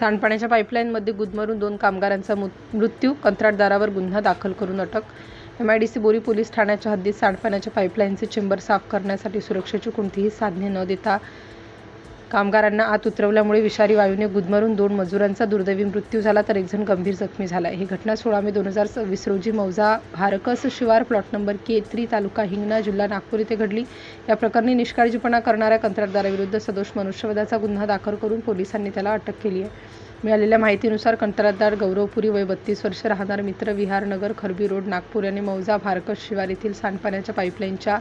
सांडपाण्याच्या पाईपलाईनमध्ये गुदमरून 2 कामगारांचा मृत्यू, कंत्राटदारावर गुन्हा दाखल करून अटक. MIDC बोरी पोलीस ठाण्याच्या हद्दीत सांडपाण्याच्या पाईपलाईनचे चेंबर साफ करण्यासाठी सुरक्षेची कोणतीही साधने न देता कामगारांना आत उतरवल्यामुळे विषारी वायूने गुदमरून 2 मजुरांचा दुर्दैवी मृत्यू झाला, तर 1 जण गंभीर जखमी झाला. ही घटना 16 मे 2026 रोजी मौजा भारकस शिवार प्लॉट नंबर K3 तालुका हिंगणा जिल्हा नागपूर येथे घडली. या प्रकरणी निष्काळजीपणा करणाऱ्या कंत्राटदाराविरुद्ध सदोष मनुष्यवधाचा गुन्हा दाखल करून पोलिसांनी त्याला अटक केली आहे. मिळालेल्या माहितीनुसार कंत्राटदार गौरवपुरी वय 32 वर्ष, राहणार मित्र विहार नगर, खरबी रोड, नागपूर यांनी मौजा भारकस शिवार येथील सांडपाण्याच्या पाईपलाईनच्या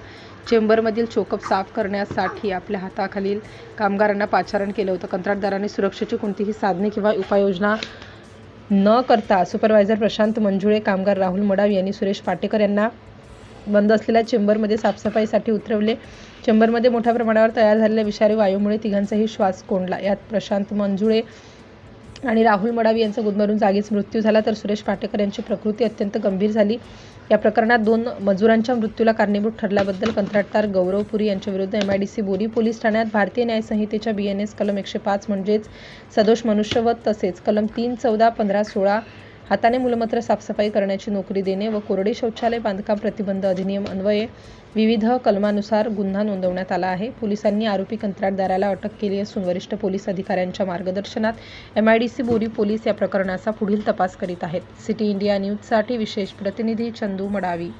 चेंबरमधील चोकअप साफ करण्यासाठी आपल्या हाताखालील कामगारांना पाचारण केलं होतं. कंत्राटदारांनी सुरक्षेची कोणतीही साधने किंवा उपाययोजना न करता सुपरवायझर प्रशांत मंजुळे, कामगार राहुल मडाव यांनी सुरेश पाटेकर यांना बंद असलेल्या चेंबरमध्ये साफसफाईसाठी उतरवले. चेंबरमध्ये मोठ्या प्रमाणावर तयार झालेल्या विषारी वायूमुळे तिघांचाही श्वास कोंडला. यात प्रशांत मंजुळे आणि राहुल मडावी यांचा गुदमरून जागीच मृत्यू झाला, तर सुरेश पाटेकर यांची प्रकृती अत्यंत गंभीर झाली. या प्रकरणात 2 मजुरांच्या मृत्यूला कारणीभूत ठरल्याबद्दल कंत्राटदार गौरवपुरी यांच्याविरुद्ध MIDC बोरी पोलीस ठाण्यात भारतीय न्याय संहितेच्या BNS कलम 105 म्हणजेच सदोष मनुष्यवध तसेच कलम 3, 14, 15, 16 हाताने मूलमूत्र साफसफाई करण्याची नोकरी देणे व कोरडे शौचालय बांधकाम प्रतिबंध अधिनियम अन्वये विविध कलमानुसार गुन्हा नोंदवण्यात आला आहे. पोलिसांनी आरोपी कंत्राटदाराला अटक केली असून वरिष्ठ पोलीस अधिकाऱ्यांच्या मार्गदर्शनात MIDC बोरी पोलीस या प्रकरणाचा पुढील तपास करीत आहेत. सिटी इंडिया न्यूजसाठी विशेष प्रतिनिधी चंदू मडावी.